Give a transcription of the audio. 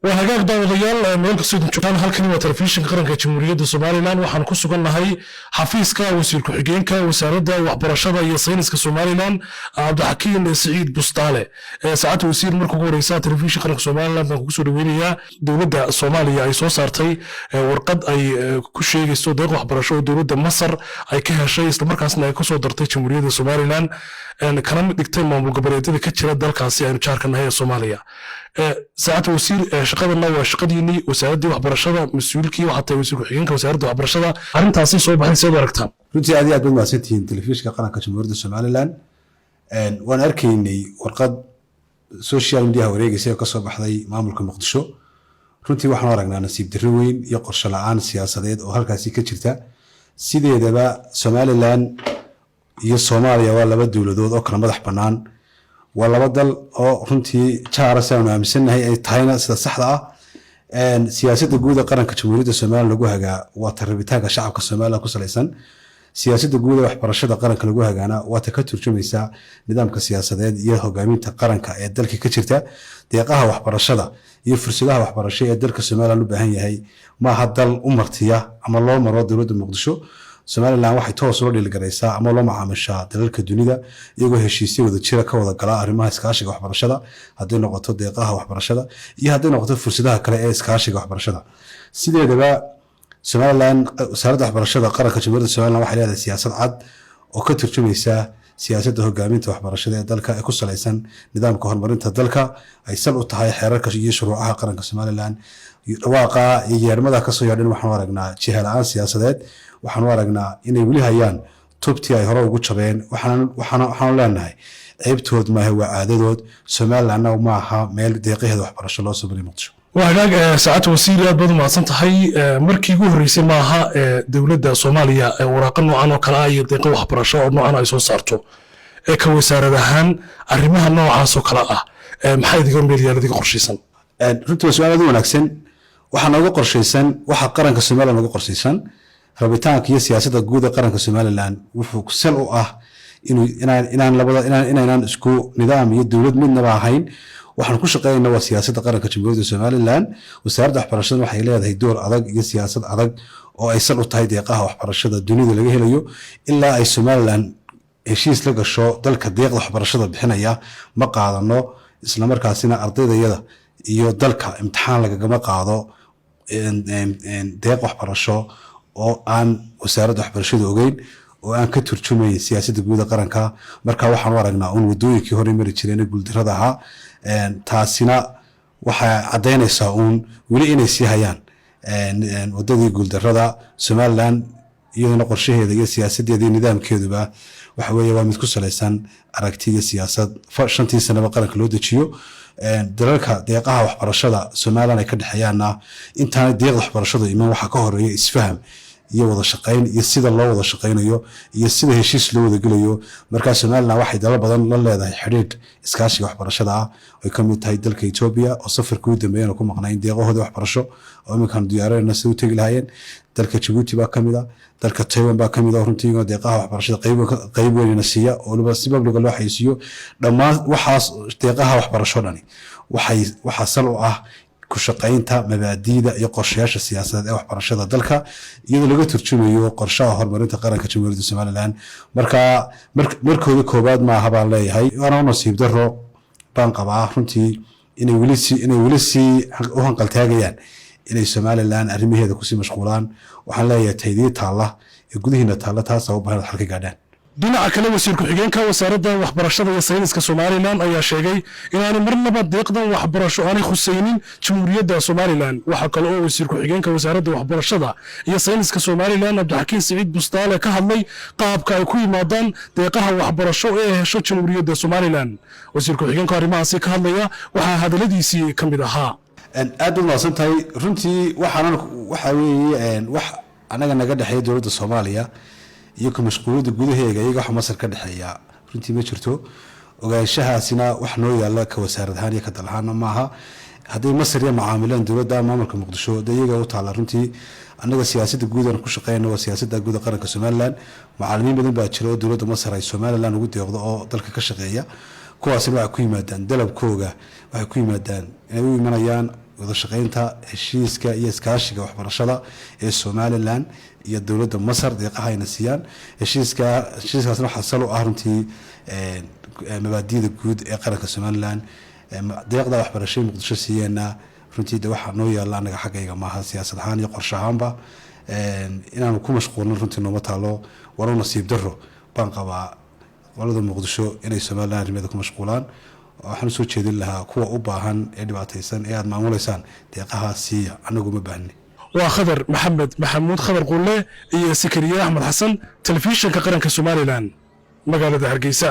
وهاجاك داوديال ملك سيد جوكان halkani waa telefishinka qaranka jamhuuriyadda Soomaaliland waxaan ku sugannahay xafiiska wasiirka xigeenka wasaaradda waxbarashada iyo sayniska Soomaaliland Cabdixakiin Saciid Bustaale saacad wasiir markuu ugu horeeyay telefishinka qaranka Soomaaliland ku soo dhaweynaya dawladda Soomaaliya ay soo saartay warqad ay ku sheegayso deeq waxbarasho dawladda Masar ay ka heshay isla markaasna ay ku soo dartay jamhuuriyadda Soomaaliland kana mid dhigtay maamul goboleedyada ka jira dalkaasi aynu jaarkanahay ee Soomaaliya saacad wasiir shaqadana waa shaqadiini wasaaradda waxbarashada mas'uulkii waxa tahay wasiirka xigeenka wasaaradda waxbarashada arintaasi soo baxay soo aragtaan runtii aad iyo aad ma santiin telefishinka qaranka jamhuuriyadda Soomaaliland waan arkaynay warqad social media wareegaysa ka soo baxday maamulka Muqdisho runtii waxaan aragnaa nasiib darro weyn iyo qorshe la'aan siyaasadeed oo halkaasi ka jirta sideedaba Soomaaliland iyo Soomaaliya waa laba dawladood oo kala madax bannaan waa laba dal oo runtii jaaraysan aaminsannahay ay tahayna sida saxda ah siyaasadda guud ee qaranka jamhuuriyadda Soomaaliland lagu hagaa waa tarabitaanka shacabka Soomaaliland ku saleysan siyaasadda guud ee waxbarashada qaranka lagu hagaana waa ta ka turjumaysa nidaamka siyaasadeed iyo hogaaminta qaranka ee dalka ka jirta deeqaha waxbarashada iyo fursadaha waxbarasho ee dalka Soomaaliland u baahan yahay ma hadal u martiya ama loo maro dawladda Muqdisho Soomaaliland waxay toos loo dhilgareysaa ama loo macaamishaa dalalka dunida iyagoo heshiisyo wada jira ka wada gala arrimaha iskaashiga waxbarashada haddii noqoto deeqaha waxbarashada iyo haddii noqoto fursadaha kale ee iskaashiga waxbarashada sideedaba Soomaaliland wasaaradda waxbarashada qaranka jamhuuriyadda Soomaaliland waxay leedahay siyaasad cad oo ka turjumaysa siyaasadda hogaaminta waxbarashada ee dalka ee ku saleysan nidaamka horumarinta dalka ay sal u tahay xeerarka iyo shuruucaha qaranka Soomaaliland waaqa iyo yeermada ka soo yaadhin waxaan aragnaa jihad la'aan siyaasadeed waxaan aragnaa inay wali hayaan tubti ay hore ugu jabeen waxaan leenahay ceebtood ma aha waa caadadood Soomaaliland ma aha meel deeqaheeda waxbarasho loo soo bari Muqdisho وهاجاك ساعات وسير aad baad ma santahay markii ugu horeysay maaha dawladda Soomaaliya waraaqo noocan oo kala ah iyo deeqo waxbarasho oo noocan ay soo saarto ka wasaaradahan arrimaha noocaas oo kala ah maxay idin meeliyaalada qorshaysan runtii su'aal aad u wanaagsan waxa nooga qorshaysan waxa qaranka Soomaaliland nooga qorshaysan rabitaanka iyo siyaasadda guud ee qaranka Soomaaliland wuxuu ku sal u ah inaan isku nidaam iyo dawlad midnaba ahayn waxaan ku shaqeynaa waa siyaasadda qaranka jamhuuriyadda Soomaaliland wasaaradda waxbarashada waxay leedahay door adag iyo siyaasad adag oo ay sal u tahay deeqaha waxbarashada dunida laga helayo ilaa ay Soomaaliland heshiis la gasho dalka deeqda waxbarashada bixinaya ma qaadano isla markaasina ardaydayada iyo dalka imtixaan lagama qaado deeq waxbarasho oo aan wasaaradda waxbarashada ogeyn oo aan ka turjumayn siyaasadda guud ee qaranka marka waxaan aragnaa in wadooyinkii hore mari jireen guuldarrada ahaa taasina waxa cadeynaysaa wali inay sii hayaan wadadii guuldarrada Soomaaliland iyadoo qorshaheeda iyo siyaasadeeda iyo nidaamkeeduba waxa weeye waa mid ku saleysan aragti iyo siyaasad shantii sano qaranka loo dejiyo dalalka deeqaha waxbarashada Soomaaliland ay ka dhaxayaana intaan deeq waxbarashada iman waxa ka horeeya isfaham iyo wada shaqeyn iyo sida loo wada shaqeynayo iyo sida heshiis loo wada galayo marka Soomaaliland waxay dalal badan la leedahay xiriir iskaashi waxbarashada ah oo ka mid tahay dalka Itoobiya oo safarku u dambeeyay ku maqnayn deeqahooda waxbarasho oo iminkan diyaarayna si u tagi lahaayeen dalka Djibouti baa kamid ah dalka Taiwan baa kamid ah runtii deeqaha waxbarashada qayb weyn siiya oo laba sabab loo xayisiyo dhammaan waxaas deeqaha waxbarasho dhani waxa sal u ah ku shaqeynta mabaadiida iyo qorshayaasha siyaasadeed ee waxbarashada dalka iyadoo laga turjumayo qorshaha horumarinta qaranka jamhuuriyadda Soomaaliland markooda koobaad ma aha baan leeyahay waana nasiib darro baan qabaa runtii inay wali si u hanqal taagayaan inay Soomaaliland arrimaheeda ku sii mashquulaan waxaan leeyahay taydii taala ee gudaheena taala taas oo baahan xalka gaadhaan dhinaca kale wasiirka xigeenka wasaaradda waxbarashada iyo sayniska Soomaaliland ayaa sheegay inaanay marnaba deeqdan waxbarasho aanay khusaynin jamhuuriyadda Soomaaliland waxa kale oo wasiirka xigeenka wasaaradda waxbarashada iyo sayniska Soomaaliland Cabdixakiin Saciid Bustaale ka hadlay qaabka ay ku yimaadaan deeqaha waxbarasho ee hesho jamhuuriyadda Soomaaliland wasiirka xigeenka arrimahaasi ka hadlaya waxa hadaladiisii kamid ahaa aad u maasantahay runtii waxa weeye wax anaga naga dhaxay dawladda Soomaaliya iyo ka mashquulada gudaheega iyaga wax Masar ka dhaxeeya runtii ma jirto ogaanshahaasina wax noo yaala ka wasaaradahan iyo ka dalahaan maaha haddii Masar iyo macaamilaan dawladda maamulka Muqdisho iyaga u taala runtii anaga siyaasadda guud ee ku shaqeynaa waa siyaasadda guud ee qaranka Soomaaliland macallimiin badan baa jira oo dawladda Masar ay Soomaaliland ugu deeqdo oo dalka ka shaqeeya kuwaasina waxa ku yimaadaan dalabkooga waxay ku yimaadaan inay u imanayaan wada shaqeynta heshiiska iyo iskaashiga waxbarashada ee Somaliland iyo dowladda Masar deeqaha ayna siiyaan heshiiskaasna waxa sal u ah runtii mabaadi'da guud ee qaranka Somaliland deeqda waxbarashada Muqdisho siiyana runtii waxa noo yaala anaga xaqayga maaha siyaasad ahaan iyo qorshe ahaanba inaanu ku mashquulno runtii nooma taalo waro nasiib darro baan qabaa qolada Muqdisho inay Somaliland rimada ku mashquulaan waxaan soo jeedin lahaa kuwa u baahan ee dhibaataysan ee aad maamuleysaan deeqaha siiya anagu ma baahni waa Khadar Maxamuud Khadar Qulle iyo Sakariya Axmed Xasan telefishinka qaranka Somaliland magaalada Hargeysa.